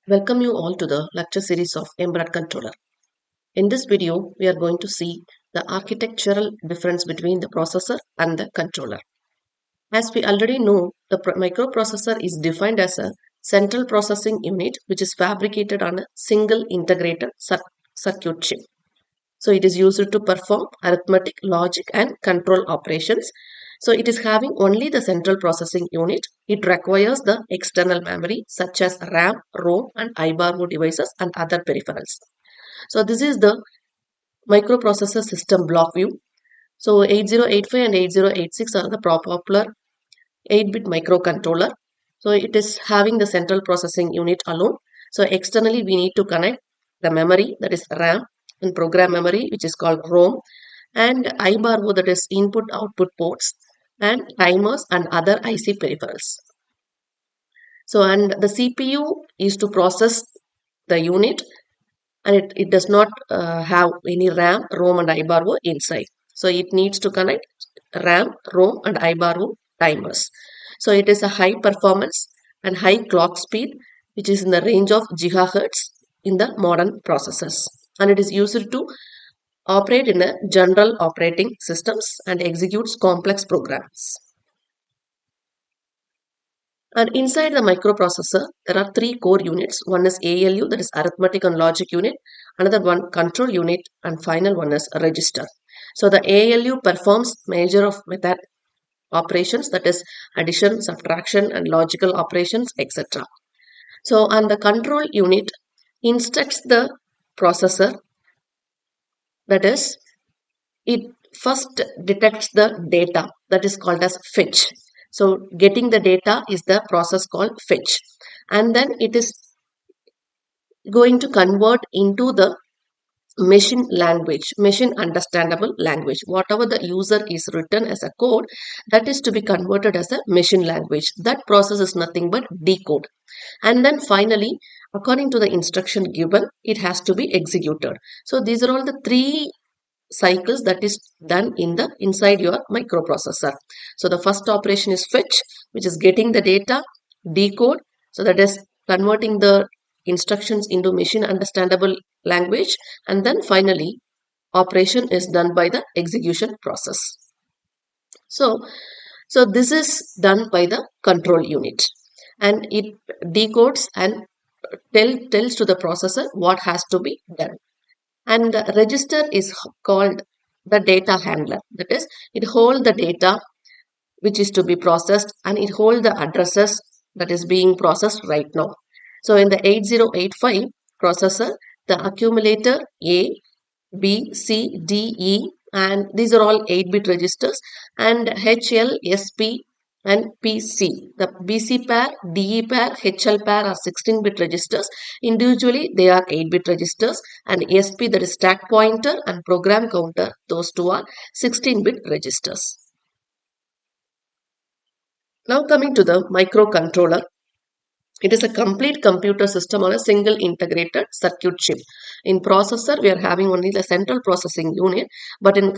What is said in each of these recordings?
Welcome you all to the lecture series of Embedded Controller. In this video, we are going to see the architectural difference between the processor and the controller. As we already know, the microprocessor is defined as a central processing unit which is fabricated on a single integrated circuit chip. So it is used to perform arithmetic, logic and control operations. So it is having only the central processing unit. It requires the external memory such as RAM, ROM and IBARO devices and other peripherals. So this is the microprocessor system block view. So 8085 and 8086 are the popular 8-bit microcontroller. So it is having the central processing unit alone. So externally we need to connect the memory, that is RAM, and program memory, which is called ROM, and IBARO, that is input output ports, and timers and other IC peripherals. So and the CPU is to process the unit, and it does not have any RAM, ROM and IBARO inside. So it needs to connect RAM, ROM and IBARO timers. So it is a high performance and high clock speed which is in the range of gigahertz in the modern processors, and it is used to operate in a general operating systems and executes complex programs. And inside the microprocessor, there are three core units. One is ALU, that is arithmetic and logic unit. Another one control unit, and final one is a register. So the ALU performs measure of method operations, that is addition, subtraction and logical operations, etc. So and the control unit instructs the processor, that is it first detects the data, that is called as fetch. So getting the data is the process called fetch, and then it is going to convert into the machine language, machine understandable language. Whatever the user is written as a code, that is to be converted as a machine language. That process is nothing but decode, and then finally according to the instruction given, it has to be executed. So these are all the three cycles that is done in the inside your microprocessor. So the first operation is fetch, which is getting the data, decode, so that is converting the instructions into machine understandable language, and then finally operation is done by the execution process. So this is done by the control unit, and it decodes and tells to the processor what has to be done. And the register is called the data handler, that is it holds the data which is to be processed, and it holds the addresses that is being processed right now. So in the 8085 processor, the accumulator A, B, C, D, E, and these are all 8-bit registers, and HL, SP, and PC. The BC pair, DE pair, HL pair are 16-bit registers. Individually, they are 8-bit registers, and SP, that is stack pointer, and program counter, those two are 16-bit registers. Now coming to the microcontroller. It is a complete computer system on a single integrated circuit chip. In processor, we are having only the central processing unit, but in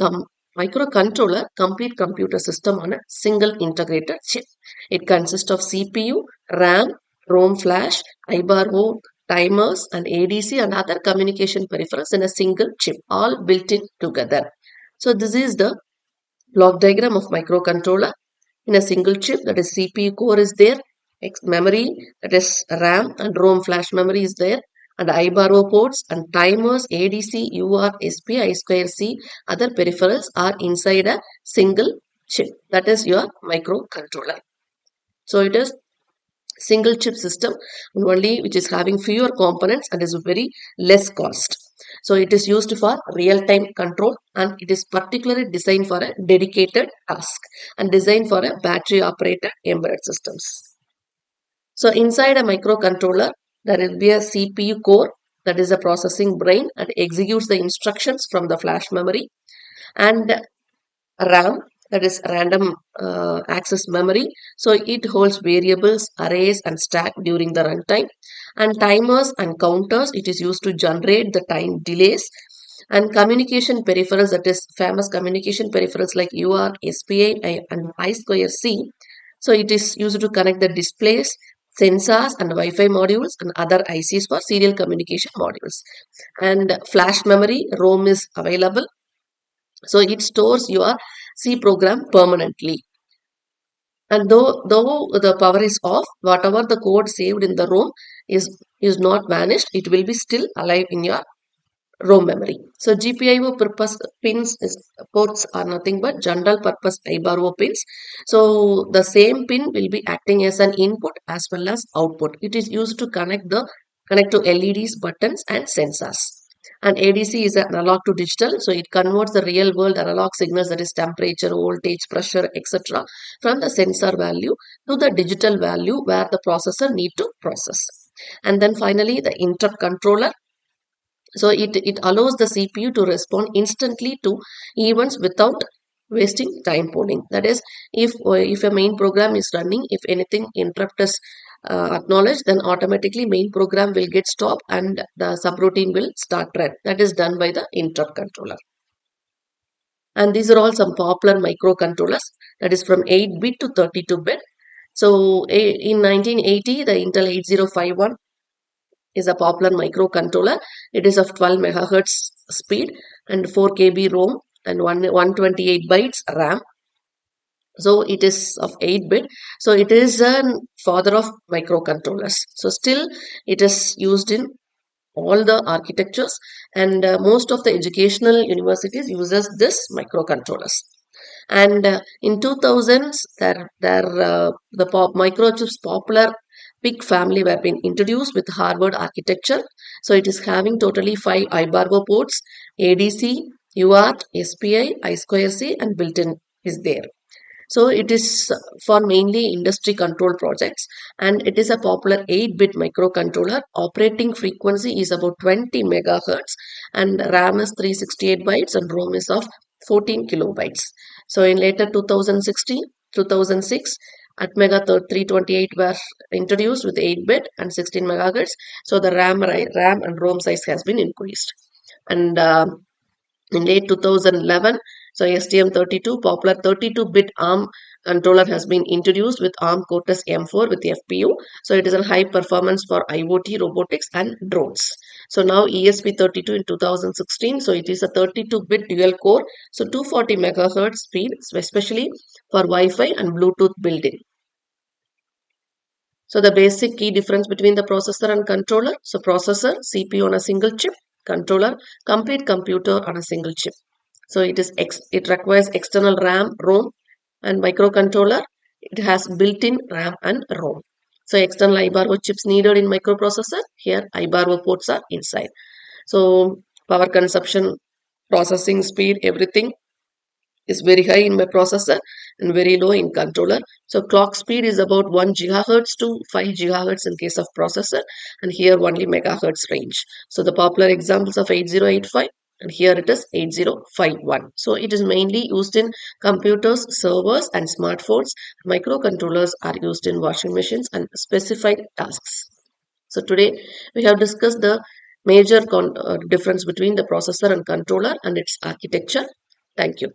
microcontroller, complete computer system on a single integrated chip. It consists of CPU, RAM, ROM flash, IBARO, timers, and ADC and other communication peripherals in a single chip, all built in together. So this is the block diagram of microcontroller. In a single chip, that is CPU core is there, memory, that is RAM and ROM flash memory is there, and IBARO ports and timers, ADC, UART, SP, I2C, other peripherals are inside a single chip. That is your microcontroller. So it is single chip system, only which is having fewer components and is very less cost. So it is used for real-time control, and it is particularly designed for a dedicated task and designed for a battery operated embedded systems. So inside a microcontroller, there will be a CPU core, that is a processing brain, and executes the instructions from the flash memory, and RAM, that is random access memory. So it holds variables, arrays and stack during the runtime, and timers and counters. It is used to generate the time delays, and communication peripherals, that is famous communication peripherals like UART, SPI and I2C. So it is used to connect the displays, sensors and Wi-Fi modules and other ICs for serial communication modules. And flash memory, ROM is available. So it stores your C program permanently. And though the power is off, whatever the code saved in the ROM is not vanished, it will be still alive in your ROM memory. So GPIO purpose pins ports are nothing but general purpose IBARO pins. So the same pin will be acting as an input as well as output. It is used to connect to LEDs, buttons, and sensors. And ADC is analog to digital, so it converts the real world analog signals, that is temperature, voltage, pressure, etc., from the sensor value to the digital value where the processor need to process. And then finally, the interrupt controller. So it allows the CPU to respond instantly to events without wasting time polling. That is, if a main program is running, if anything interrupt is acknowledged, then automatically main program will get stopped and the subroutine will start run. That is done by the interrupt controller. And these are all some popular microcontrollers. That is from 8-bit to 32-bit. So in 1980, the Intel 8051 is a popular microcontroller. It is of 12 megahertz speed and 4 KB ROM and 128 bytes RAM. So it is of 8-bit. So it is a father of microcontrollers. So still it is used in all the architectures, and most of the educational universities uses this microcontrollers. And in 2000s, microchips popular PIC family were being introduced with Harvard architecture. So it is having totally 5 IBARO ports, ADC, UART, SPI, I2C, and built-in is there. So it is for mainly industry control projects, and it is a popular 8-bit microcontroller. Operating frequency is about 20 megahertz and RAM is 368 bytes and ROM is of 14 kilobytes. So in later 2016, 2006, Atmega 328 were introduced with 8-bit and 16 megahertz. So the RAM and ROM size has been increased. And in late 2011, so STM32, popular 32-bit ARM controller has been introduced with ARM Cortex M4 with FPU. So it is a high performance for IoT, robotics, and drones. So now ESP32 in 2016, so it is a 32-bit dual core, so 240 megahertz speed, especially for Wi-Fi and Bluetooth built-in. So the basic key difference between the processor and controller. So processor, CPU on a single chip, controller, complete computer on a single chip. So it requires external RAM, ROM, and microcontroller. It has built-in RAM and ROM. So external IBARO chips needed in microprocessor. Here IBARO ports are inside. So power consumption, processing speed, everything is very high in my processor and very low in controller. So clock speed is about 1 gigahertz to 5 gigahertz in case of processor, and here only megahertz range. So the popular examples of 8085, and here it is 8051. So it is mainly used in computers, servers, and smartphones. Microcontrollers are used in washing machines and specified tasks. So today we have discussed the major difference between the processor and controller and its architecture. Thank you.